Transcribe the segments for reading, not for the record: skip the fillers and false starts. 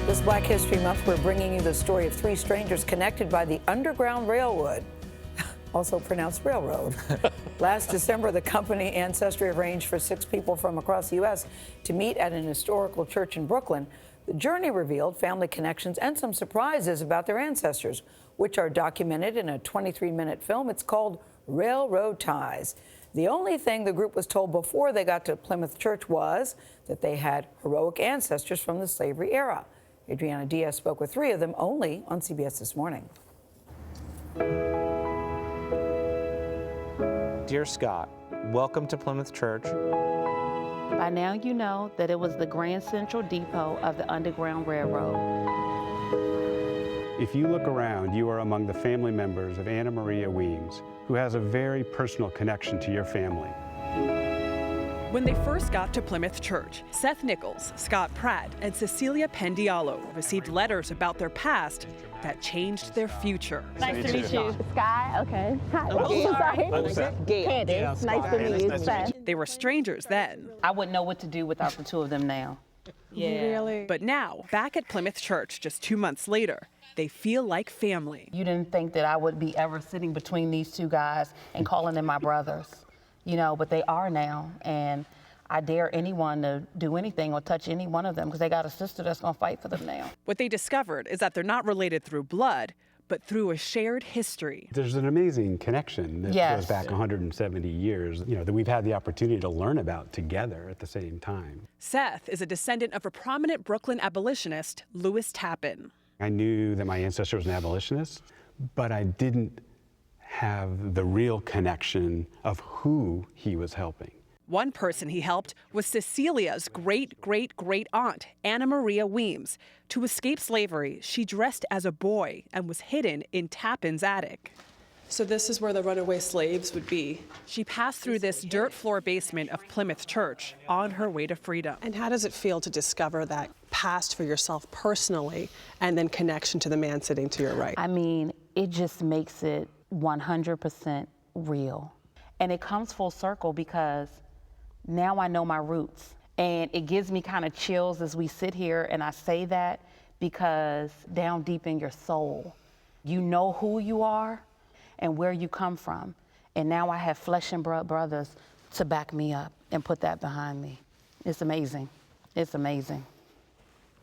This Black History Month, we're bringing you the story of three strangers connected by the Underground Railroad, also pronounced railroad. Last December, the company Ancestry arranged for 6 people from across the U.S. to meet at an historical church in Brooklyn. The journey revealed family connections and some surprises about their ancestors, which are documented in a 23-minute film. It's called Railroad Ties. The only thing the group was told before they got to Plymouth Church was that they had heroic ancestors from the slavery era. Adriana Diaz spoke with 3 of them only on CBS This Morning. Dear Scott, welcome to Plymouth Church. By now you know that it was the Grand Central Depot of the Underground Railroad. If you look around, you are among the family members of Anna Maria Weems, who has a very personal connection to your family. When they first got to Plymouth Church, Seth Nichols, Scott Pratt, and Cecilia Pendialo received letters about their past that changed their future. Nice to meet you. Sky, okay. Hi. Oh, sorry. Gayle. Nice to meet you, Seth. They were strangers then. I wouldn't know what to do without the 2 of them now. Yeah. Really? But now, back at Plymouth Church just 2 months later, they feel like family. You didn't think that I would be ever sitting between these 2 guys and calling them my brothers, you know, but they are now. And I dare anyone to do anything or touch any one of them because they got a sister that's going to fight for them now. What they discovered is that they're not related through blood, but through a shared history. There's an amazing connection that goes back 170 years, you know, that we've had the opportunity to learn about together at the same time. Seth is a descendant of a prominent Brooklyn abolitionist, Lewis Tappan. I knew that my ancestor was an abolitionist, but I didn't have the real connection of who he was helping. One person he helped was Cecilia's great-great-great-aunt, Anna Maria Weems. To escape slavery, she dressed as a boy and was hidden in Tappan's attic. So this is where the runaway slaves would be. She passed through this dirt floor basement of Plymouth Church on her way to freedom. And how does it feel to discover that past for yourself personally and then connection to the man sitting to your right? I mean, it just makes it 100% real. And it comes full circle because now I know my roots. And it gives me kind of chills as we sit here and I say that because down deep in your soul, you know who you are and where you come from. And now I have flesh and blood brothers to back me up and put that behind me. It's amazing. It's amazing.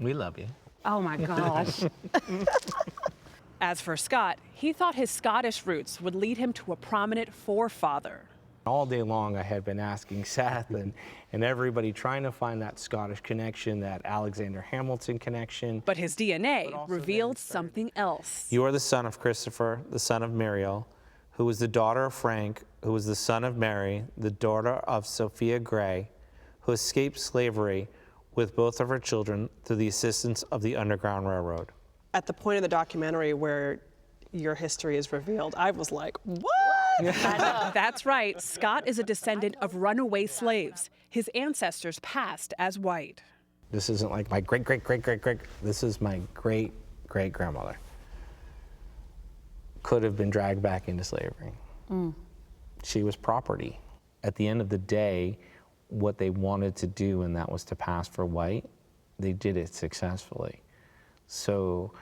We love you. Oh my gosh. As for Scott, he thought his Scottish roots would lead him to a prominent forefather. All day long I had been asking Seth and everybody trying to find that Scottish connection, that Alexander Hamilton connection. But his DNA revealed something else. You are the son of Christopher, the son of Muriel, who was the daughter of Frank, who was the son of Mary, the daughter of Sophia Gray, who escaped slavery with both of her children through the assistance of the Underground Railroad. At the point of the documentary where your history is revealed, I was like, what? That's right. Scott is a descendant of runaway slaves. His ancestors passed as white. This isn't like my great-great-great-great-great. This is my great-great-grandmother. Could have been dragged back into slavery. She was property. At the end of the day, what they wanted to do, and that was to pass for white, they did it successfully. So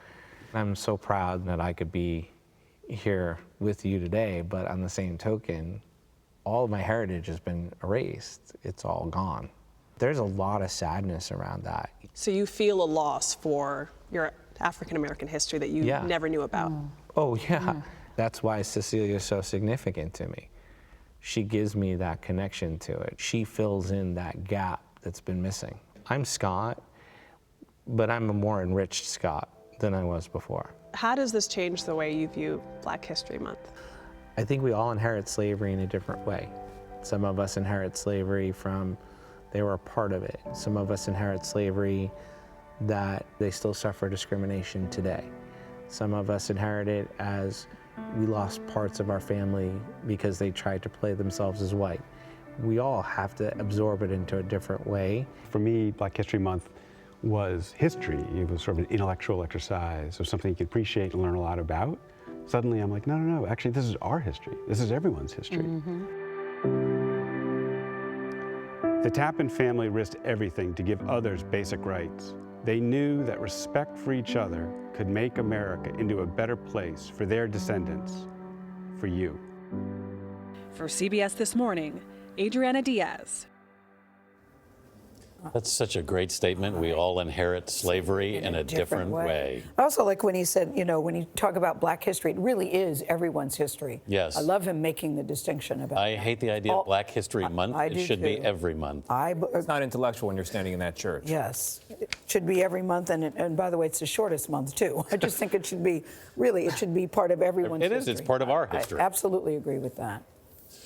I'm so proud that I could be here with you today, but on the same token, all of my heritage has been erased. It's all gone. There's a lot of sadness around that. So you feel a loss for your African-American history that you never knew about? Oh yeah, that's why Cecilia is so significant to me. She gives me that connection to it. She fills in that gap that's been missing. I'm Scott, but I'm a more enriched Scott than I was before. How does this change the way you view Black History Month? I think we all inherit slavery in a different way. Some of us inherit slavery from they were a part of it. Some of us inherit slavery that they still suffer discrimination today. Some of us inherit it as we lost parts of our family because they tried to play themselves as white. We all have to absorb it into a different way. For me, Black History Month was history. It was sort of an intellectual exercise of something you can appreciate and learn a lot about. Suddenly I'm like, no, actually this is our history. This is everyone's history. The Tappan family risked everything to give others basic rights. They knew that respect for each other could make America into a better place for their descendants, for you. For CBS This Morning, Adriana Diaz. That's such a great statement. We all inherit slavery in a different way. I also like when he said, you know, when you talk about Black history, it really is everyone's history. Yes. I love him making the distinction about I that. hate the idea of Black History Month. I It do should be too. every month. It's not intellectual when you're standing in that church. Yes, it should be every month, and by the way, it's the shortest month too. I just think it should be, really, it should be part of everyone's It is. history. It's part of our I history. absolutely agree with that.